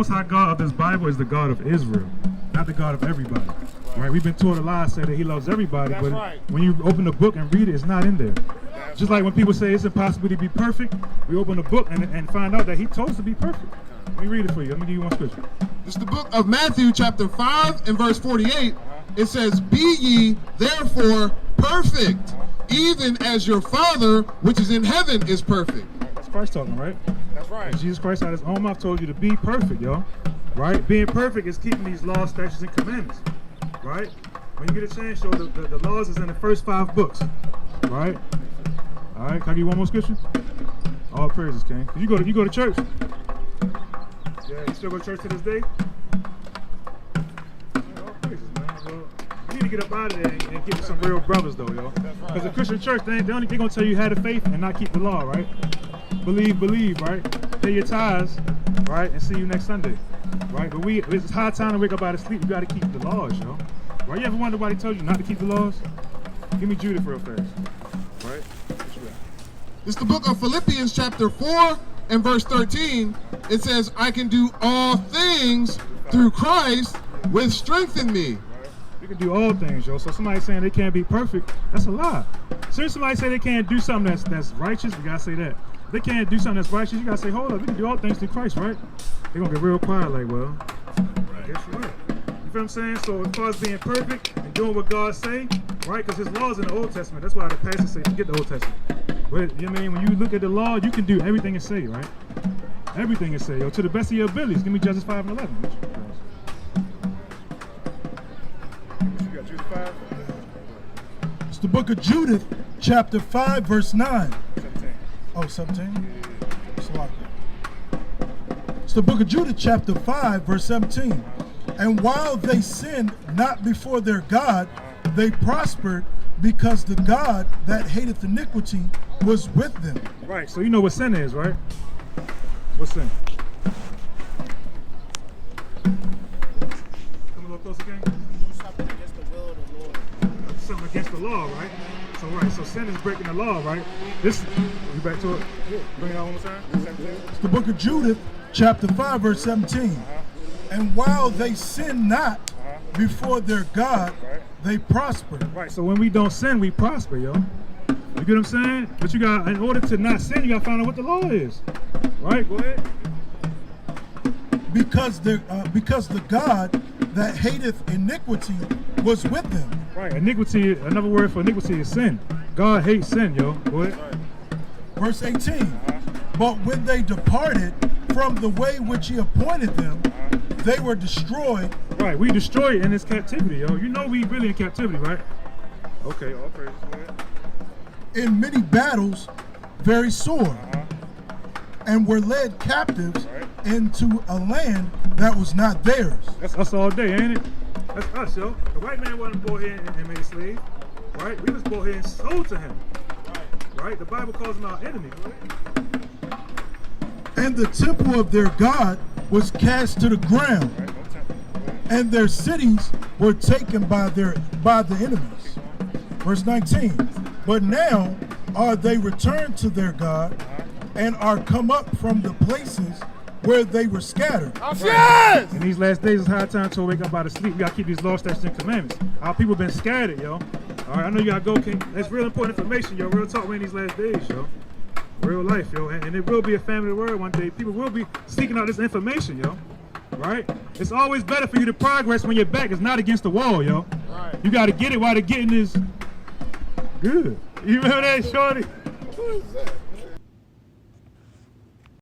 Most High God of this Bible is the God of Israel, not the God of everybody. Right? We've been taught a lie, say that he loves everybody, but when you open the book and read it, it's not in there. Just like when people say it's impossible to be perfect, we open the book and find out that he told us to be perfect. Let me read it for you. Let me give you one scripture. It's the book of Matthew chapter 5 and verse 48. It says, "Be ye therefore perfect, even as your Father which is in heaven is perfect." That's Christ talking, right? That's right. Jesus Christ out of his own mouth told you to be perfect, y'all. Right? Being perfect is keeping these laws, statutes, and commandments. Right? When you get a chance, show the laws is in the first 5 books. Right? All right, can I give you one more scripture? All praises, King. You go to church? Yeah, you still go to church to this day? All praises, man. Well, you need to get up out of there and get with some real brothers, though, yo. Because the Christian church, they're going to tell you how to faith and not keep the law, right? Believe, right? Pay your tithes, right? And see you next Sunday, right? But it's high time to wake up out of sleep. You got to keep the laws, yo. Right? You ever wonder why they told you not to keep the laws? Give me Judith real fast, right? It's the book of Philippians chapter 4 and verse 13. It says, "I can do all things through Christ which strengthen me." You can do all things, yo. So somebody saying they can't be perfect, that's a lie. Soon as somebody say they can't do something that's righteous, we gotta say that. If they can't do something that's righteous, you gotta say, hold up, we can do all things through Christ, right? They're gonna get real quiet like, well, I guess you're right. You feel what I'm saying? So as far as being perfect and doing what God say, right? Because his laws in the Old Testament, that's why the pastor say, forget the Old Testament. But, you know what I mean? When you look at the law, you can do everything it say, right? Everything it say, yo, to the best of your abilities. Give me Judges 5 and 11. You got Judges 5? It's the book of Judith, chapter 5, verse 9. 17. Oh, 17? It's the book of Judith, chapter 5, verse 17. "And while they sinned not before their God, they prospered, because the God that hateth iniquity was with them." Right, so you know what sin is, right? What's sin? Come a little closer, gang. Do something against the will of the Lord. Something against the law, right? So sin is breaking the law, right? This, you back to it? Bring it out one more time. 17. It's the book of Judith, chapter 5, verse 17. "And while they sin not before their God, they prosper." Right, so when we don't sin, we prosper, yo. You get what I'm saying? But you got, in order to not sin, you got to find out what the law is. Right, go ahead. Because the God that hateth iniquity was with them. Right, iniquity, another word for iniquity is sin. God hates sin, yo. Go ahead. Verse 18. "But when they departed from the way which he appointed them, they were destroyed." Right, we destroyed in this captivity, yo. You know we really in captivity, right? Okay, all praises. Go ahead. "In many battles, very sore, and were led captives into a land that was not theirs." That's us all day, ain't it? That's us, yo. The white man wasn't born here and made a slave, right? We was born here and sold to him, right? The Bible calls him our enemy. "And the temple of their God was cast to the ground, and their cities were taken by the enemies." Verse 19. "But now are they returned to their God, and are come up from the places where they were scattered." Yes! In these last days, it's high time to wake up out of sleep. We gotta keep these laws, statutes, and commandments. Our people been scattered, yo. All right, I know you gotta go, King. That's real important information, yo. Real talk, we're in these last days, yo. Real life, yo. And it will be a family of the word one day. People will be seeking out this information, yo. Right? It's always better for you to progress when your back is not against the wall, yo. Right. You gotta get it while the getting is good. You remember that, Shorty? What is that?